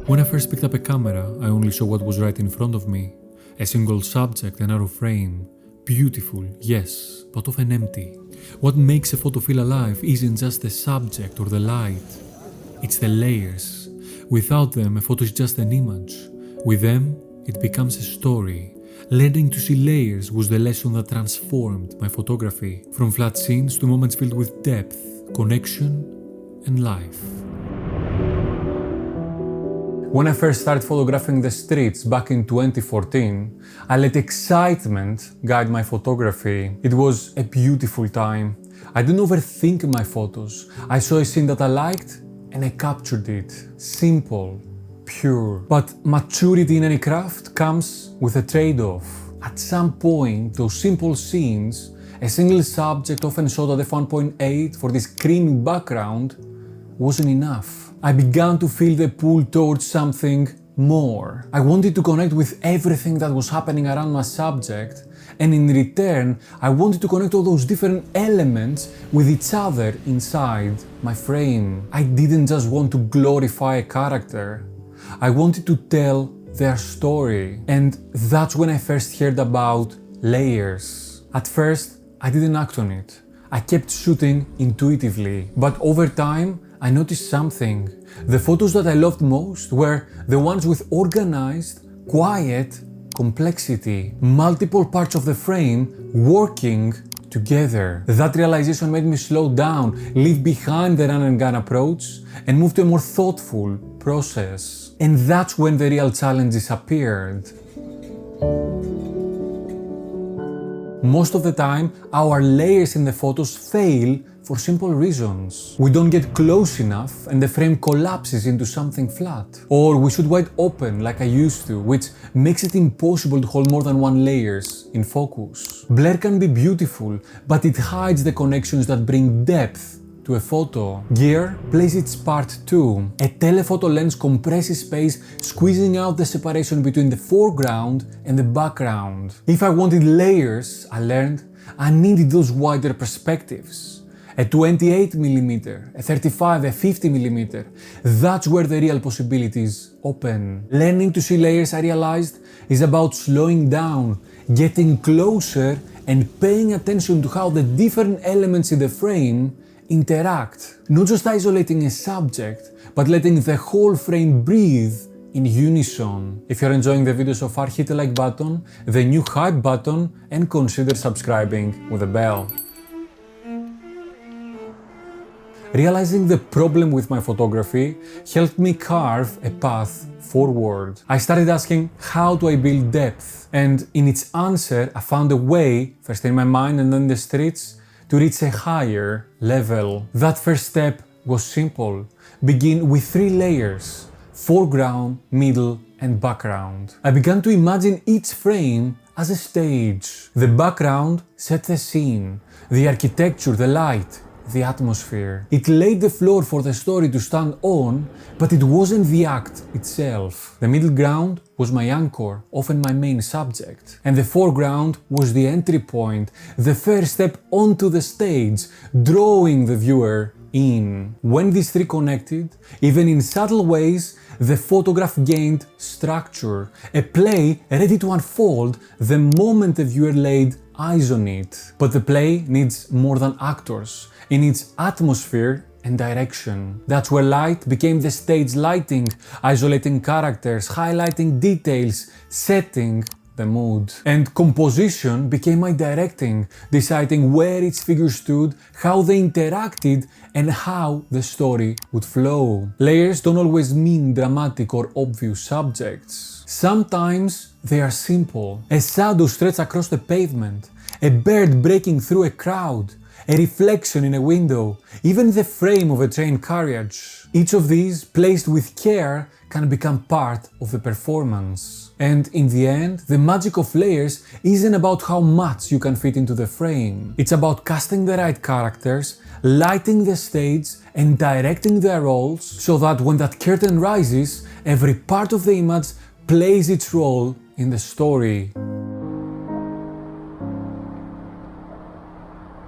When I first picked up a camera, I only saw what was right in front of me. A single subject, a narrow frame. Beautiful, yes, but often empty. What makes a photo feel alive isn't just the subject or the light. It's the layers. Without them, a photo is just an image. With them, it becomes a story. Learning to see layers was the lesson that transformed my photography, from flat scenes to moments filled with depth, connection, and life. When I first started photographing the streets back in 2014, I let excitement guide my photography. It was a beautiful time. I didn't overthink my photos. I saw a scene that I liked and I captured it. Simple, pure. But maturity in any craft comes with a trade-off. At some point, those simple scenes, a single subject often shot at f1.8 for this creamy background, wasn't enough. I began to feel the pull towards something more. I wanted to connect with everything that was happening around my subject, and in return, I wanted to connect all those different elements with each other inside my frame. I didn't just want to glorify a character. I wanted to tell their story, and that's when I first heard about layers. At first, I didn't act on it. I kept shooting intuitively, but over time, I noticed something. The photos that I loved most were the ones with organized, quiet complexity. Multiple parts of the frame working together. That realization made me slow down, leave behind the run and gun approach, and move to a more thoughtful process. And that's when the real challenges appeared. Most of the time, our layers in the photos fail for simple reasons. We don't get close enough and the frame collapses into something flat. Or we shoot wide open like I used to, which makes it impossible to hold more than one layers in focus. Blur can be beautiful, but it hides the connections that bring depth to a photo. Gear plays its part too. A telephoto lens compresses space, squeezing out the separation between the foreground and the background. If I wanted layers, I learned, I needed those wider perspectives. A 28mm, a 35, a 50mm, that's where the real possibilities open. Learning to see layers, I realized, is about slowing down, getting closer, and paying attention to how the different elements in the frame interact. Not just isolating a subject, but letting the whole frame breathe in unison. If you're enjoying the video so far, hit the like button, the new hype button, and consider subscribing with a bell. Realizing the problem with my photography helped me carve a path forward. I started asking, how do I build depth? And in its answer, I found a way, first in my mind and then in the streets, to reach a higher level. That first step was simple. Begin with 3 layers: foreground, middle, and background. I began to imagine each frame as a stage. The background set the scene, the architecture, the light, the atmosphere. It laid the floor for the story to stand on, but it wasn't the act itself. The middle ground was my anchor, often my main subject. And the foreground was the entry point, the first step onto the stage, drawing the viewer in. When these 3 connected, even in subtle ways, the photograph gained structure, a play ready to unfold the moment the viewer laid eyes on it. But the play needs more than actors. It needs atmosphere and direction. That's where light became the stage lighting, isolating characters, highlighting details, setting the mood. And composition became my directing, deciding where each figure stood, how they interacted, and how the story would flow. Layers don't always mean dramatic or obvious subjects. Sometimes they are simple. A shadow stretched across the pavement, a bird breaking through a crowd, a reflection in a window, even the frame of a train carriage. Each of these, placed with care, can become part of the performance. And in the end, the magic of layers isn't about how much you can fit into the frame. It's about casting the right characters, lighting the stage, and directing their roles so that when that curtain rises, every part of the image plays its role in the story.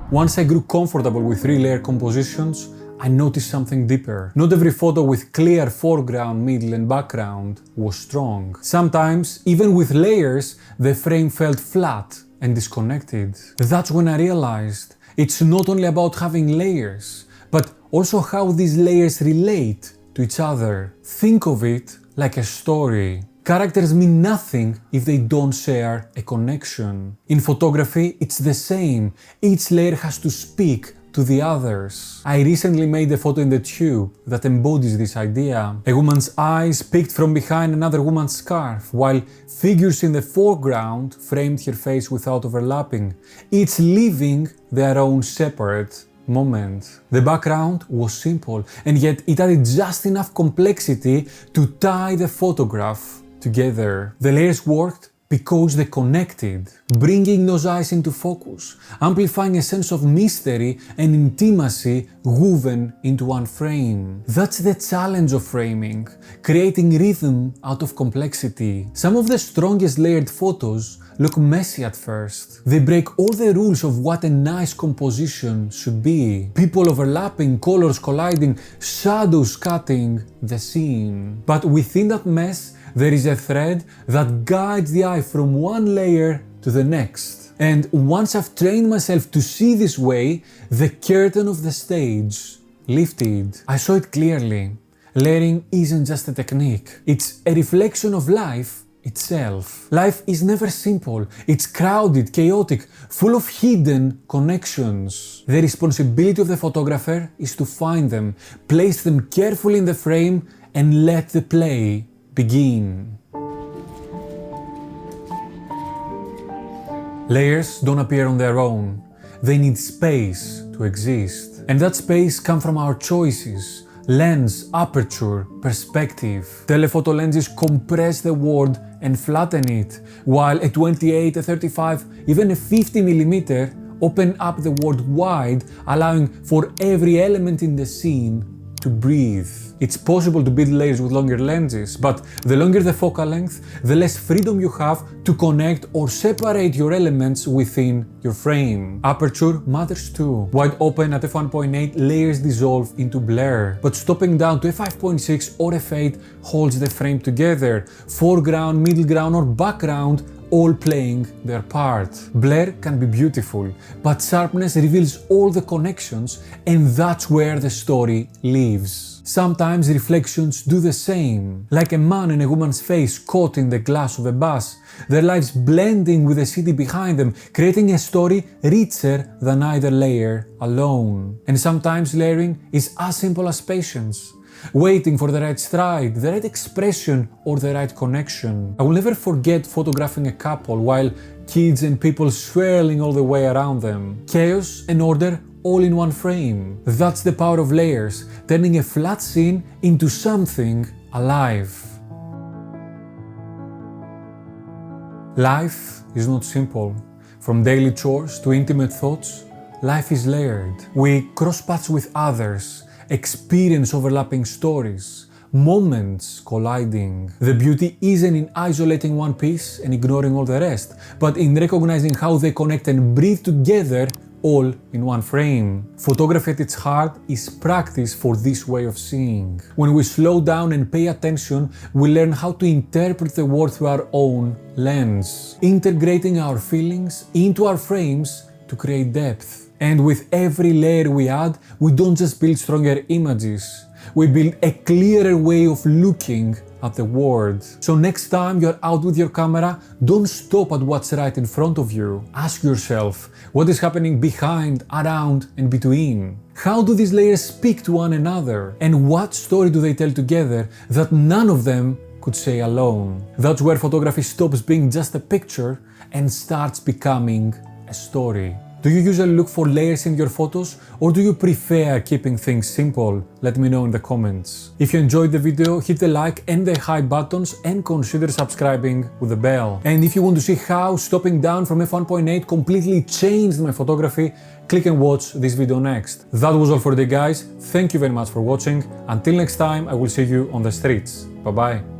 Once I grew comfortable with 3-layer compositions, I noticed something deeper. Not every photo with clear foreground, middle and background was strong. Sometimes, even with layers, the frame felt flat and disconnected. That's when I realized it's not only about having layers, but also how these layers relate to each other. Think of it like a story. Characters mean nothing if they don't share a connection. In photography, it's the same. Each layer has to speak to the others. I recently made a photo in the tube that embodies this idea. A woman's eyes peeked from behind another woman's scarf, while figures in the foreground framed her face without overlapping, each living their own separate moment. The background was simple, and yet it added just enough complexity to tie the photograph together. The layers worked because they connected, bringing those eyes into focus, amplifying a sense of mystery and intimacy woven into one frame. That's the challenge of framing, creating rhythm out of complexity. Some of the strongest layered photos look messy at first. They break all the rules of what a nice composition should be. People overlapping, colors colliding, shadows cutting the scene. But within that mess, there is a thread that guides the eye from one layer to the next. And once I've trained myself to see this way, the curtain of the stage lifted. I saw it clearly. Layering isn't just a technique. It's a reflection of life itself. Life is never simple. It's crowded, chaotic, full of hidden connections. The responsibility of the photographer is to find them, place them carefully in the frame, and let the play begin. Layers don't appear on their own. They need space to exist. And that space comes from our choices. Lens, aperture, perspective. Telephoto lenses compress the world and flatten it, while a 28, a 35, even a 50mm open up the world wide, allowing for every element in the scene to breathe. It's possible to build layers with longer lenses, but the longer the focal length, the less freedom you have to connect or separate your elements within your frame. Aperture matters too. Wide open at f1.8, layers dissolve into blur, but stopping down to f5.6 or f8 holds the frame together. Foreground, middle ground or background all playing their part. Blur can be beautiful, but sharpness reveals all the connections, and that's where the story lives. Sometimes reflections do the same, like a man and a woman's face caught in the glass of a bus, their lives blending with the city behind them, creating a story richer than either layer alone. And sometimes layering is as simple as patience. Waiting for the right stride, the right expression, or the right connection. I will never forget photographing a couple while kids and people swirling all the way around them. Chaos and order all in one frame. That's the power of layers, turning a flat scene into something alive. Life is not simple. From daily chores to intimate thoughts, life is layered. We cross paths with others, experience overlapping stories, moments colliding. The beauty isn't in isolating one piece and ignoring all the rest, but in recognizing how they connect and breathe together all in one frame. Photography at its heart is practice for this way of seeing. When we slow down and pay attention, we learn how to interpret the world through our own lens, integrating our feelings into our frames to create depth. And with every layer we add, we don't just build stronger images, we build a clearer way of looking at the world. So next time you're out with your camera, don't stop at what's right in front of you. Ask yourself, what is happening behind, around, and between? How do these layers speak to one another? And what story do they tell together that none of them could say alone? That's where photography stops being just a picture and starts becoming a story. Do you usually look for layers in your photos, or do you prefer keeping things simple? Let me know in the comments. If you enjoyed the video, hit the like and the hype buttons and consider subscribing with the bell. And if you want to see how stopping down from f1.8 completely changed my photography, click and watch this video next. That was all for today, guys. Thank you very much for watching. Until next time, I will see you on the streets. Bye bye.